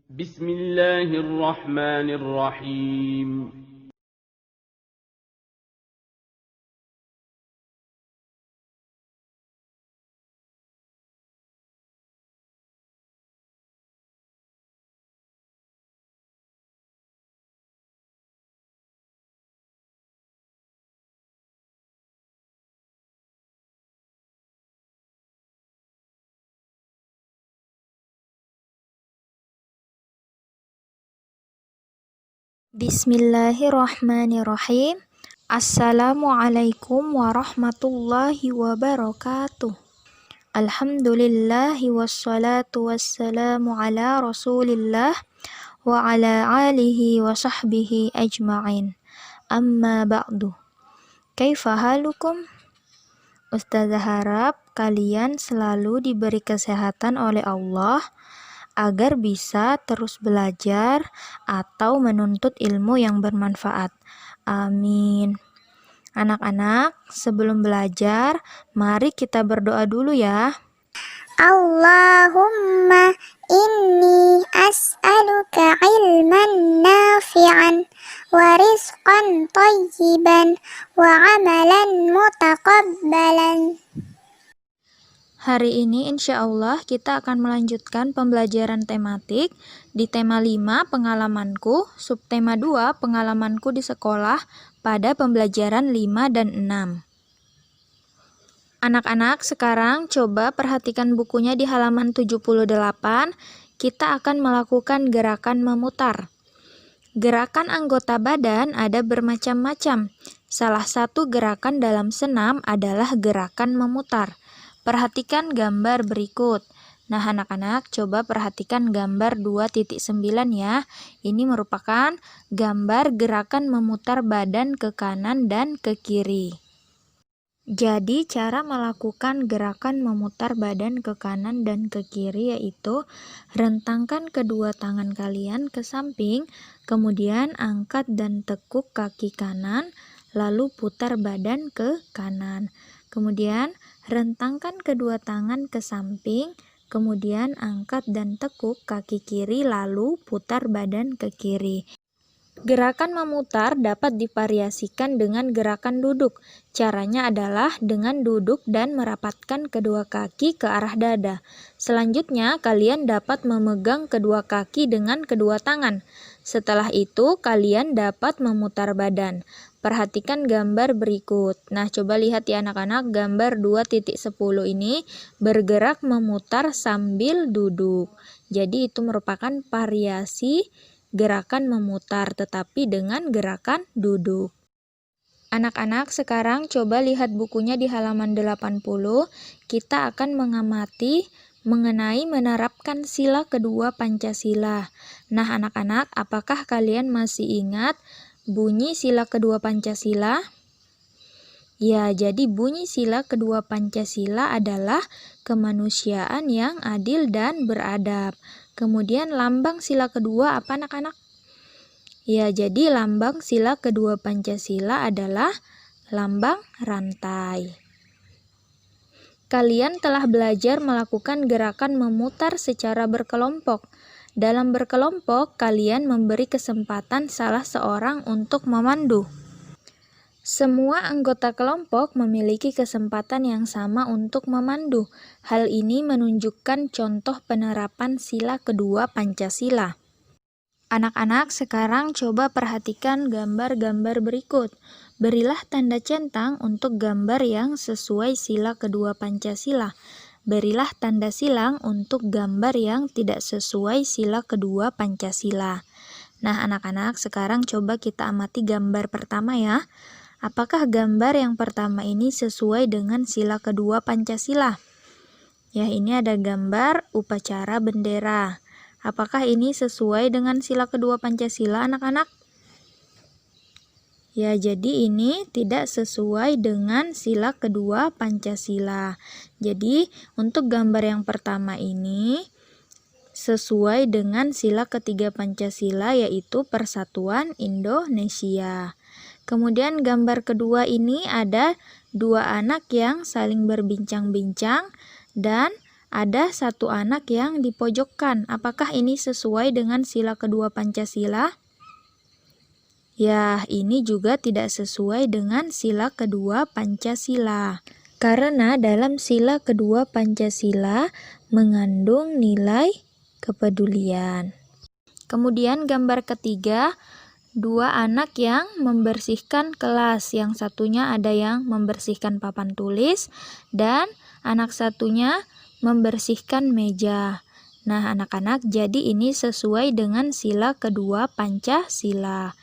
بسم الله الرحمن الرحيم. Bismillahirrahmanirrahim. Assalamualaikum warahmatullahi wabarakatuh. Alhamdulillahi wassalatu wassalamu ala rasulillah wa ala alihi wa sahbihi ajma'in. Amma ba'du. Kaifa halukum? Ustazah harap kalian selalu diberi kesehatan oleh Allah agar bisa terus belajar atau menuntut ilmu yang bermanfaat. Amin. Anak-anak, sebelum belajar, mari kita berdoa dulu ya. Allahumma inni as'aluka ilman nafi'an wa rizqan tayyiban wa amalan mutaqabbalan. Hari ini insya Allah kita akan melanjutkan pembelajaran tematik di tema 5 pengalamanku, subtema 2 pengalamanku di sekolah pada pembelajaran 5 dan 6. Anak-anak sekarang coba perhatikan bukunya di halaman 78, kita akan melakukan gerakan memutar. Gerakan anggota badan ada bermacam-macam. Salah satu gerakan dalam senam adalah gerakan memutar. Perhatikan gambar berikut. Nah, anak-anak coba perhatikan gambar 2.9 ya. Ini merupakan gambar gerakan memutar badan ke kanan dan ke kiri. Jadi, cara melakukan gerakan memutar badan ke kanan dan ke kiri yaitu rentangkan kedua tangan kalian ke samping, kemudian angkat dan tekuk kaki kanan, lalu putar badan ke kanan. Kemudian rentangkan kedua tangan ke samping, kemudian angkat dan tekuk kaki kiri, lalu putar badan ke kiri. Gerakan memutar dapat divariasikan dengan gerakan duduk. Caranya adalah dengan duduk dan merapatkan kedua kaki ke arah dada. Selanjutnya, kalian dapat memegang kedua kaki dengan kedua tangan. Setelah itu, kalian dapat memutar badan. Perhatikan gambar berikut. Nah, coba lihat ya anak-anak, gambar 2.10 ini bergerak memutar sambil duduk. Jadi itu merupakan variasi gerakan memutar tetapi dengan gerakan duduk. Anak-anak sekarang coba lihat bukunya di halaman 80. Kita akan mengamati mengenai menerapkan sila kedua Pancasila. Nah, anak-anak, apakah kalian masih ingat bunyi sila kedua Pancasila? Ya, jadi bunyi sila kedua Pancasila adalah kemanusiaan yang adil dan beradab. Kemudian lambang sila kedua apa anak-anak? Ya, jadi lambang sila kedua Pancasila adalah lambang rantai. Kalian telah belajar melakukan gerakan memutar secara berkelompok. Dalam berkelompok, kalian memberi kesempatan salah seorang untuk memandu. Semua anggota kelompok memiliki kesempatan yang sama untuk memandu. Hal ini menunjukkan contoh penerapan sila kedua Pancasila. Anak-anak sekarang coba perhatikan gambar-gambar berikut. Berilah tanda centang untuk gambar yang sesuai sila kedua Pancasila. Berilah tanda silang untuk gambar yang tidak sesuai sila kedua Pancasila. Nah, anak-anak sekarang coba kita amati gambar pertama ya. Apakah gambar yang pertama ini sesuai dengan sila kedua Pancasila? Ya, ini ada gambar upacara bendera. Apakah ini sesuai dengan sila kedua Pancasila, anak-anak? Ya, jadi ini tidak sesuai dengan sila kedua Pancasila. Jadi, untuk gambar yang pertama ini sesuai dengan sila ketiga Pancasila, yaitu Persatuan Indonesia. Kemudian gambar kedua ini ada dua anak yang saling berbincang-bincang dan ada satu anak yang dipojokkan. Apakah ini sesuai dengan sila kedua Pancasila? Ya, ini juga tidak sesuai dengan sila kedua Pancasila. Karena dalam sila kedua Pancasila mengandung nilai kepedulian. Kemudian gambar ketiga, dua anak yang membersihkan kelas. Yang satunya ada yang membersihkan papan tulis dan anak satunya membersihkan meja. Nah, anak-anak, jadi ini sesuai dengan sila kedua Pancasila.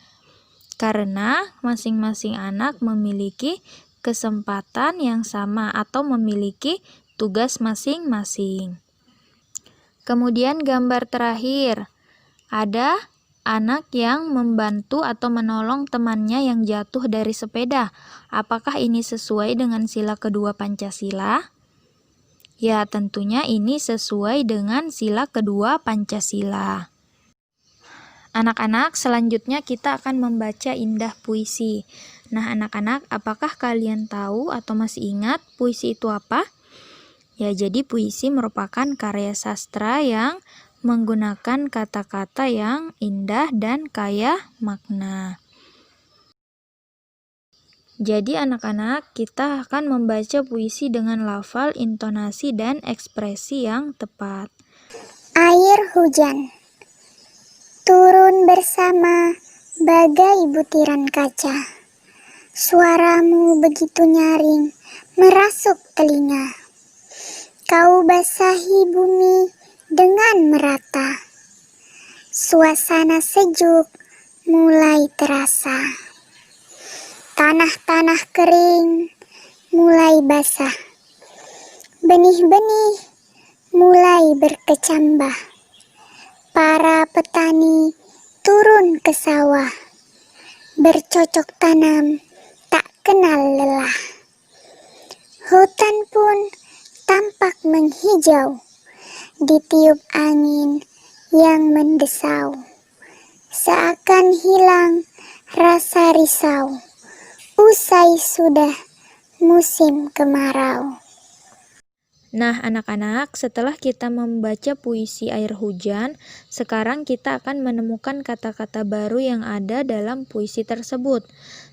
Karena masing-masing anak memiliki kesempatan yang sama atau memiliki tugas masing-masing. Kemudian gambar terakhir, ada anak yang membantu atau menolong temannya yang jatuh dari sepeda. Apakah ini sesuai dengan sila kedua Pancasila? Ya, tentunya ini sesuai dengan sila kedua Pancasila. Anak-anak, selanjutnya kita akan membaca indah puisi. Nah, anak-anak, apakah kalian tahu atau masih ingat puisi itu apa? Ya, jadi puisi merupakan karya sastra yang menggunakan kata-kata yang indah dan kaya makna. Jadi anak-anak, kita akan membaca puisi dengan lafal, intonasi, dan ekspresi yang tepat. Air hujan turun bersama bagai butiran kaca. Suaramu begitu nyaring merasuk telinga. Kau basahi bumi dengan merata. Suasana sejuk mulai terasa. Tanah-tanah kering mulai basah. Benih-benih mulai berkecambah. Para petani turun ke sawah. Bercocok tanam tak kenal lelah. Hutan pun tampak menghijau. Ditiup angin yang mendesau. Seakan hilang rasa risau. Usai sudah musim kemarau. Nah, anak-anak, setelah kita membaca puisi air hujan, sekarang kita akan menemukan kata-kata baru yang ada dalam puisi tersebut.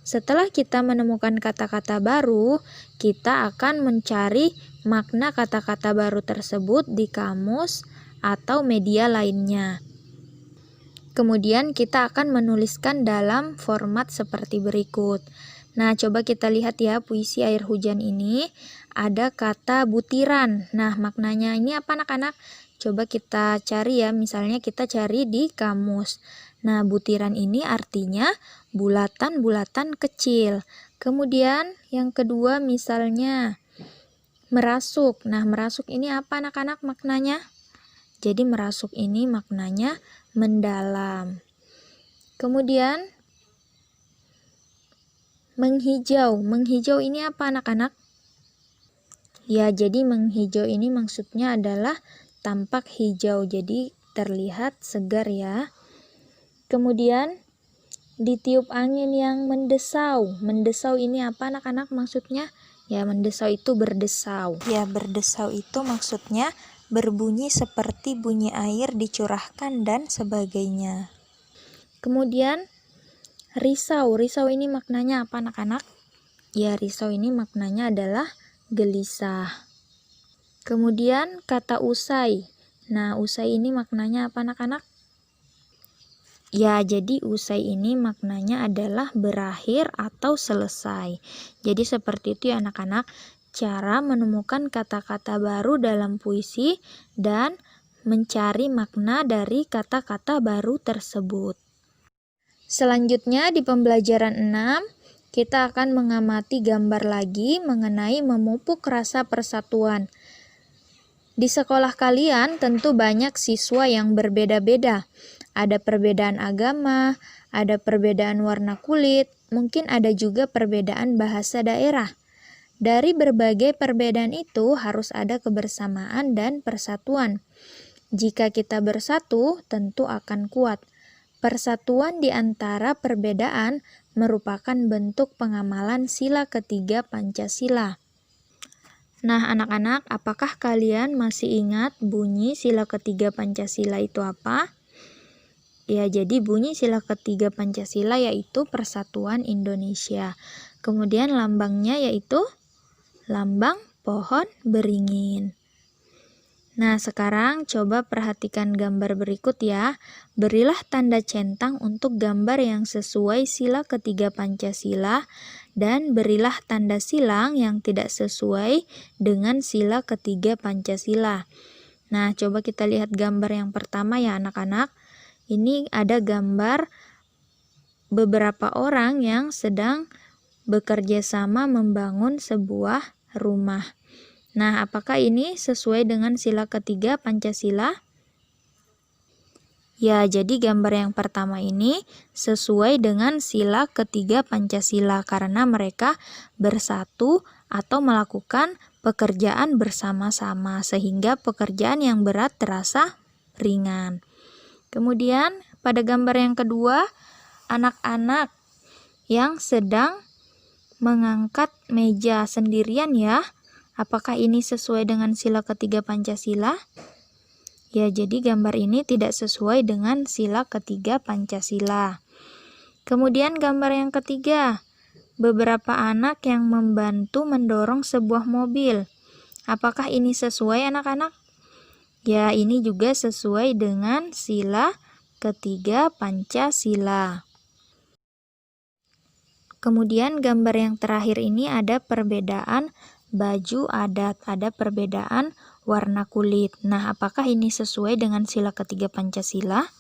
Setelah kita menemukan kata-kata baru, kita akan mencari makna kata-kata baru tersebut di kamus atau media lainnya. Kemudian kita akan menuliskan dalam format seperti berikut. Nah, coba kita lihat ya puisi air hujan ini. Ada kata butiran. Nah, maknanya ini apa anak-anak? Coba kita cari ya, misalnya kita cari di kamus. Nah, butiran ini artinya bulatan-bulatan kecil. Kemudian yang kedua misalnya merasuk. Nah, merasuk ini apa anak-anak maknanya? Jadi merasuk ini maknanya mendalam. Kemudian menghijau. Menghijau ini apa anak-anak? Ya, jadi menghijau ini maksudnya adalah tampak hijau, jadi terlihat segar ya. Kemudian ditiup angin yang mendesau. Mendesau ini apa anak-anak maksudnya? Ya, mendesau itu berdesau. Ya, berdesau itu maksudnya berbunyi seperti bunyi air dicurahkan dan sebagainya. Kemudian risau. Risau ini maknanya apa anak-anak? Ya, risau ini maknanya adalah gelisah. Kemudian kata usai. Nah, usai ini maknanya apa anak-anak? Ya, jadi usai ini maknanya adalah berakhir atau selesai. Jadi seperti itu ya anak-anak, cara menemukan kata-kata baru dalam puisi dan mencari makna dari kata-kata baru tersebut. Selanjutnya di pembelajaran 6, kita akan mengamati gambar lagi mengenai memupuk rasa persatuan. Di sekolah kalian tentu banyak siswa yang berbeda-beda. Ada perbedaan agama, ada perbedaan warna kulit, mungkin ada juga perbedaan bahasa daerah. Dari berbagai perbedaan itu harus ada kebersamaan dan persatuan. Jika kita bersatu, tentu akan kuat. Persatuan di antara perbedaan merupakan bentuk pengamalan sila ketiga Pancasila. Nah, anak-anak, apakah kalian masih ingat bunyi sila ketiga Pancasila itu apa? Ya, jadi bunyi sila ketiga Pancasila yaitu Persatuan Indonesia. Kemudian lambangnya yaitu lambang pohon beringin. Nah, sekarang coba perhatikan gambar berikut ya. Berilah tanda centang untuk gambar yang sesuai sila ketiga Pancasila dan berilah tanda silang yang tidak sesuai dengan sila ketiga Pancasila. Nah, coba kita lihat gambar yang pertama ya anak-anak. Ini ada gambar beberapa orang yang sedang bekerja sama membangun sebuah rumah. Nah, apakah ini sesuai dengan sila ketiga Pancasila? Ya, jadi gambar yang pertama ini sesuai dengan sila ketiga Pancasila karena mereka bersatu atau melakukan pekerjaan bersama-sama sehingga pekerjaan yang berat terasa ringan. Kemudian pada gambar yang kedua, anak-anak yang sedang mengangkat meja sendirian ya. Apakah ini sesuai dengan sila ketiga Pancasila? Ya, jadi gambar ini tidak sesuai dengan sila ketiga Pancasila. Kemudian gambar yang ketiga, beberapa anak yang membantu mendorong sebuah mobil. Apakah ini sesuai anak-anak? Ya, ini juga sesuai dengan sila ketiga Pancasila. Kemudian gambar yang terakhir ini ada perbedaan baju adat, ada perbedaan warna kulit. Nah, apakah ini sesuai dengan sila ketiga Pancasila?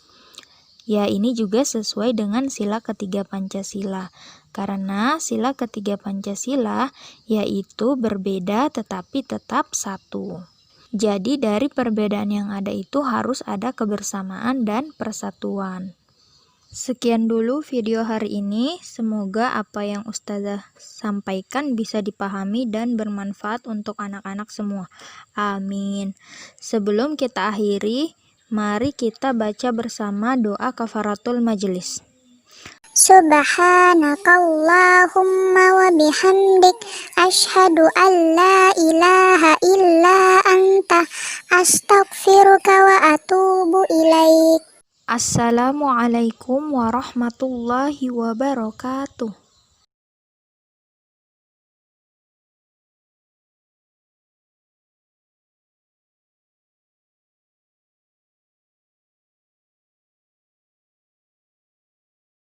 Ya, ini juga sesuai dengan sila ketiga Pancasila. Karena sila ketiga Pancasila yaitu berbeda tetapi tetap satu. Jadi dari perbedaan yang ada itu harus ada kebersamaan dan persatuan. Sekian dulu video hari ini, semoga apa yang Ustazah sampaikan bisa dipahami dan bermanfaat untuk anak-anak semua. Amin. Sebelum kita akhiri, mari kita baca bersama doa kafaratul majelis. Subhanakallahumma wa bihamdik asyhadu an la ilaha illa anta astaghfiruka wa atubu ilaik. Assalamualaikum warahmatullahi wabarakatuh.